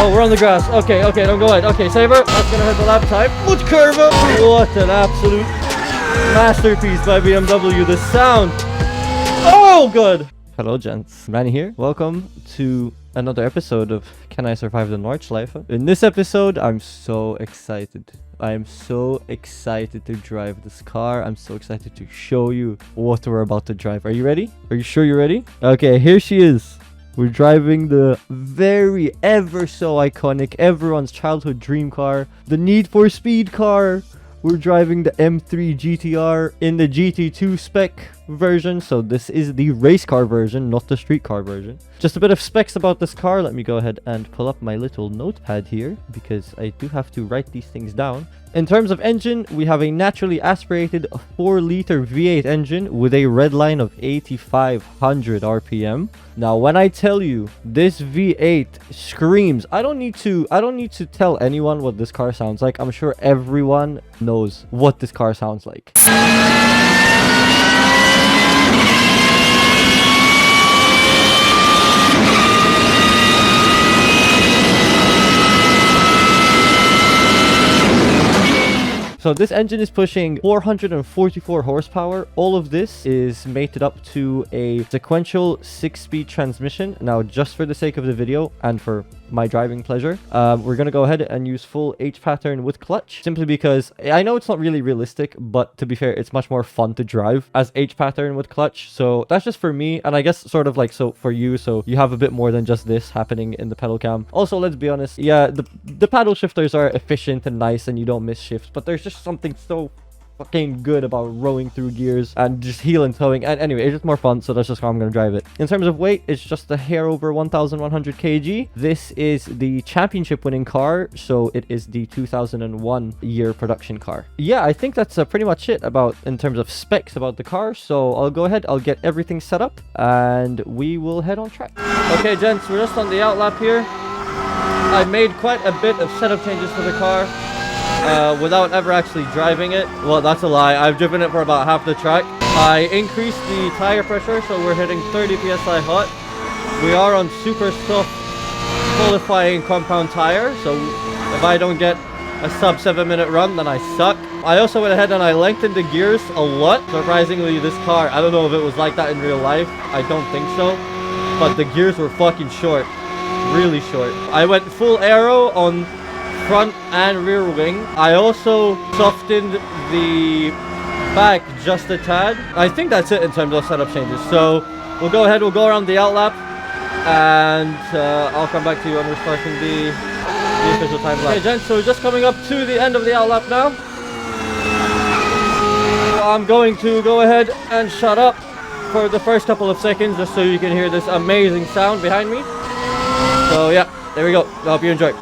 Oh, we're on the grass. Okay, okay, don't go ahead. Okay, saver. That's gonna hit the lap time. Much curva. What an absolute masterpiece by BMW. The sound. Oh, good. Hello, gents. Manny here. Welcome to another episode of Can I Survive the Nordschleife? In this episode, I'm so excited. I am so excited to drive this car. I'm so excited to show you what we're about to drive. Are you ready? Are you sure you're ready? Okay, here she is. We're driving the very ever so iconic, everyone's childhood dream car, the Need for Speed car. We're driving the M3 GTR in the GT2 spec version. So this is the race car version, not the street car version. Just a bit of specs about this car. Let me go ahead and pull up my little notepad here because I do have to write these things down. In terms of engine, we have a naturally aspirated 4-liter V8 engine with a red line of 8,500 RPM. Now, when I tell you this V8 screams, I don't need to tell anyone what this car sounds like. I'm sure everyone knows what this car sounds like. So this engine is pushing 444 horsepower. All of this is mated up to a sequential 6-speed transmission. Now, just for the sake of the video and for my driving pleasure, we're going to go ahead and use full H pattern with clutch, simply because I know it's not really realistic, but to be fair, it's much more fun to drive as H pattern with clutch. So that's just for me, and I guess sort of like so for you, so you have a bit more than just this happening in the pedal cam. Also, let's be honest, yeah, the paddle shifters are efficient and nice and you don't miss shifts, but there's just something so fucking good about rowing through gears and just heel and towing. And anyway, it's just more fun, so that's just how I'm gonna drive it. In terms of weight, it's just a hair over 1,100 kg. This is the championship winning car, so it is the 2001 year production car. Yeah, I think that's pretty much it about in terms of specs about the car. So I'll go ahead, I'll get everything set up and we will head on track. Okay, gents, we're just on the outlap here. I made quite a bit of setup changes to the car without ever actually driving it. Well, that's a lie. I've driven it for about half the track. I increased the tire pressure, so we're hitting 30 psi hot. We are on super soft qualifying compound tire, so if I don't get a sub 7-minute run, then I suck. I also went ahead and I lengthened the gears a lot. Surprisingly, this car, I don't know if it was like that in real life. I don't think so. But the gears were fucking short. Really short. I went full aero on front and rear wing. I also softened the back just a tad. I think that's it in terms of setup changes. So we'll go ahead, we'll go around the outlap, and I'll come back to you when we're starting the official time lapse. Okay, gents, so we're just coming up to the end of the outlap now. I'm going to go ahead and shut up for the first couple of seconds just so you can hear this amazing sound behind me. So yeah, there we go. I hope you enjoy.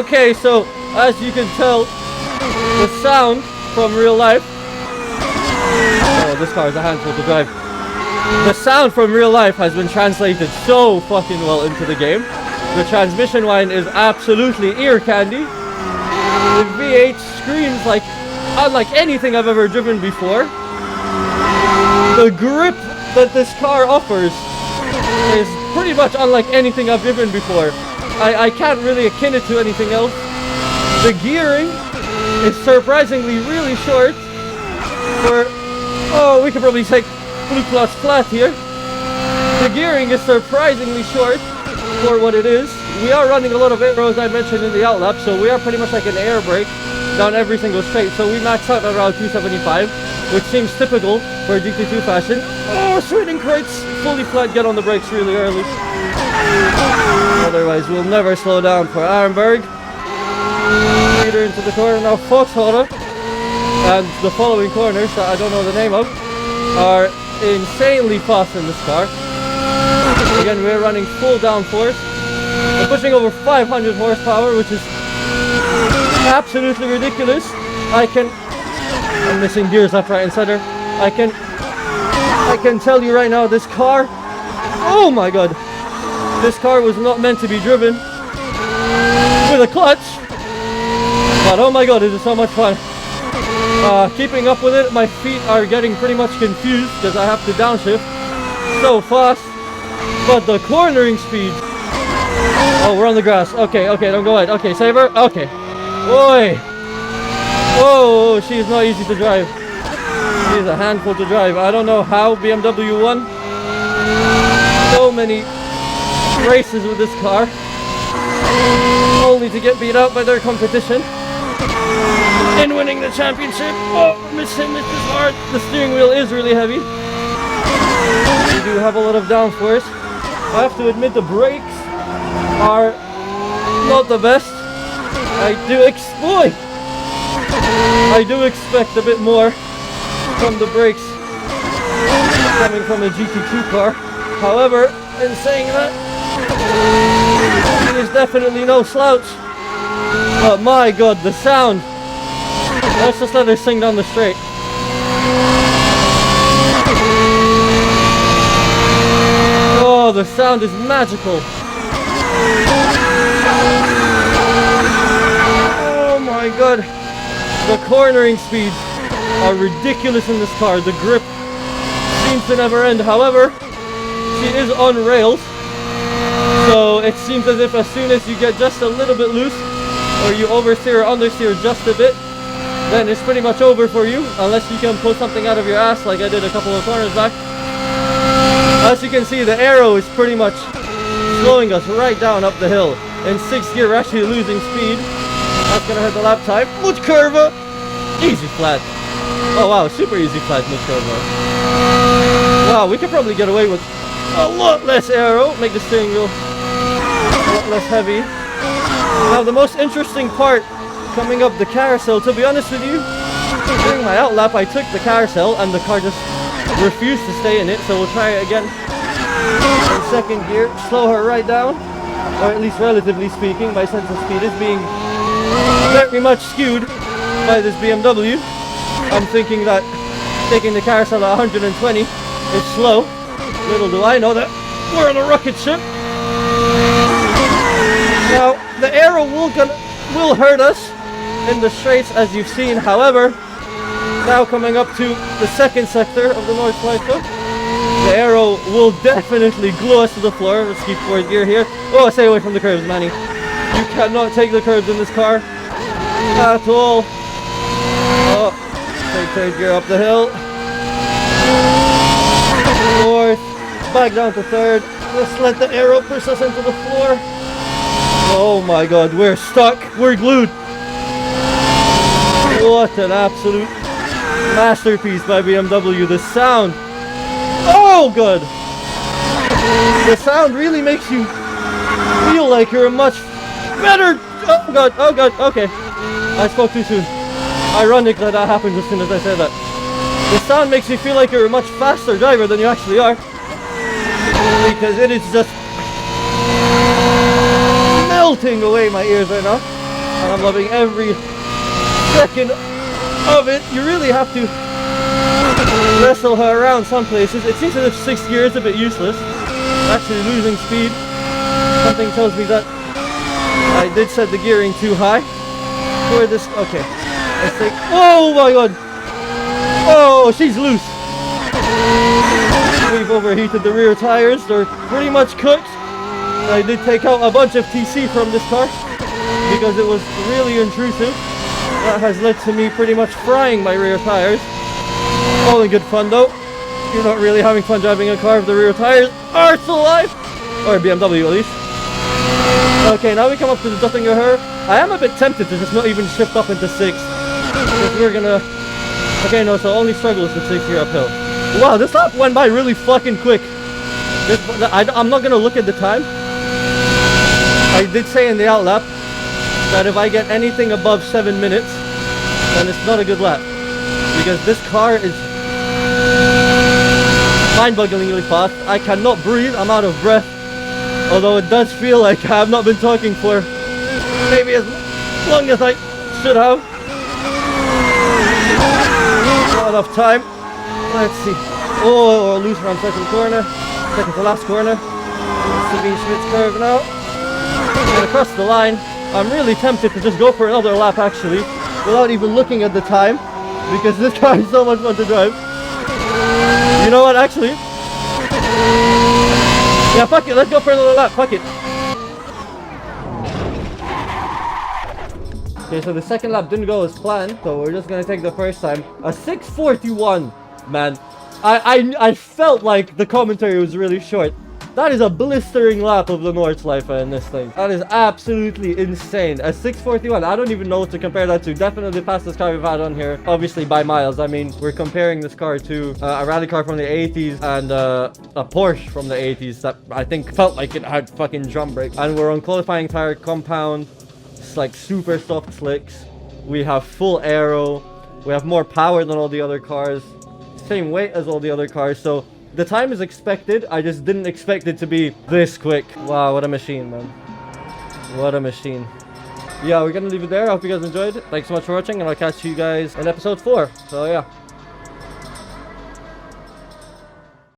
Okay, so as you can tell, the sound from real life. Oh, this car is a handful to drive. The sound from real life has been translated so fucking well into the game. The transmission whine is absolutely ear candy. The V8 screams like unlike anything I've ever driven before. The grip that this car offers is pretty much unlike anything I've driven before. I can't really akin it to anything else. The gearing is surprisingly really short. We could probably take blue plus flat here. The gearing is surprisingly short for what it is. We are running a lot of aero, as I mentioned in the outlap, so we are pretty much like an air brake down every single straight. So we max out around 275, which seems typical for GT2 fashion. Oh, swinging crates, fully flat, get on the brakes really early. Otherwise, we'll never slow down for Arenberg. Later into the corner now, Foxhotter, and the following corners that I don't know the name of are insanely fast in this car. Again, we're running full downforce. We're pushing over 500 horsepower, which is absolutely ridiculous. I'm missing gears left, right, and center. I can tell you right now, this car, oh my god, this car was not meant to be driven. the clutch. But oh my god, it is so much fun. Keeping up with it, my feet are getting pretty much confused because I have to downshift so fast. But the cornering speed. Oh, we're on the grass. Okay, don't go ahead. Okay, save her. Okay. Boy. Whoa, she is not easy to drive. She is a handful to drive. I don't know how BMW won so many races with this car, only to get beat out by their competition in winning the championship. Oh, miss him, miss this hard. The steering wheel is really heavy. We do have a lot of downforce. I have to admit the brakes are not the best. I do expect a bit more from the brakes coming from a GT2 car. However, in saying that, it is definitely no slouch. But my god, the sound. Let's just let her sing down the straight. Oh, the sound is magical. Oh my god. The cornering speeds are ridiculous in this car. The grip seems to never end. However, she is on rails. So it seems as if as soon as you get just a little bit loose, or you oversteer or understeer just a bit, then it's pretty much over for you, unless you can pull something out of your ass like I did a couple of corners back. As you can see, the arrow is pretty much slowing us right down up the hill. In 6th gear, we're actually losing speed. That's gonna hurt the lap time. Much curva! Easy flat. Oh wow, super easy flat, much curva. Wow, we could probably get away with a lot less arrow, make the steering wheel a lot less heavy. Now the most interesting part coming up the carousel, to be honest with you, during my outlap I took the carousel and the car just refused to stay in it, so we'll try it again in 2nd gear, slow her right down, or at least relatively speaking. My sense of speed is being very much skewed by this BMW. I'm thinking that taking the carousel at 120 is slow. Little do I know that we're on a rocket ship. Now the arrow will hurt us in the straights, as you've seen. However, now coming up to the 2nd sector of the Nordschleife, the arrow will definitely glue us to the floor. Let's keep 4th gear here. Oh, stay away from the curves, Manny. You cannot take the curves in this car at all. Oh, take 3rd gear up the hill. 4th, back down to 3rd. Let's let the arrow push us into the floor. Oh my god, we're stuck. We're glued. What an absolute masterpiece by BMW. The sound. Oh god. The sound really makes you feel like you're a much better. Oh god, okay. I spoke too soon. Ironic that happens as soon as I said that. The sound makes you feel like you're a much faster driver than you actually are. Because it is just melting away my ears right now. And I'm loving every second of it. You really have to wrestle her around some places. It seems as if 6th gear is a bit useless. Actually losing speed. Something tells me that I did set the gearing too high for this. Okay, let's take. Oh my god! Oh, she's loose. We've overheated the rear tires. They're pretty much cooked. I did take out a bunch of TC from this car because it was really intrusive. That has led to me pretty much frying my rear tires. All in good fun though. You're not really having fun driving a car if the rear tires are still alive. Or BMW at least. Okay, now we come up to the Duttinger Her. I am a bit tempted to just not even shift up into 6th. Because we're gonna... Okay, no, so only struggles with 6th gear uphill. Wow, this lap went by really fucking quick. I'm not gonna look at the time. I did say in the outlap that if I get anything above 7 minutes, then it's not a good lap. Because this car is mind-bogglingly fast. I cannot breathe, I'm out of breath. Although it does feel like I have not been talking for maybe as long as I should have. Not enough time. Let's see. Oh, loose around 2nd corner. 2nd to last corner. Sabine Schmidt's curve now. And across the line. I'm really tempted to just go for another lap actually, without even looking at the time, because this car is so much fun to drive. You know what, actually? Yeah, fuck it, let's go for another lap, fuck it. Okay, so the second lap didn't go as planned, so we're just gonna take the first time. A 6:41, man. I felt like the commentary was really short. That is a blistering lap of the Nordschleife in this thing. That is absolutely insane. A 6:41, I don't even know what to compare that to. Definitely the fastest car we've had on here, obviously by miles. I mean, we're comparing this car to a rally car from the 80s and a Porsche from the 80s that I think felt like it had fucking drum brakes. And we're on qualifying tire compound. It's like super soft slicks. We have full aero. We have more power than all the other cars. Same weight as all the other cars, so the time is expected. I just didn't expect it to be this quick. Wow, what a machine, man. What a machine. Yeah, we're gonna leave it there. I hope you guys enjoyed. Thanks so much for watching, and I'll catch you guys in episode 4. So yeah.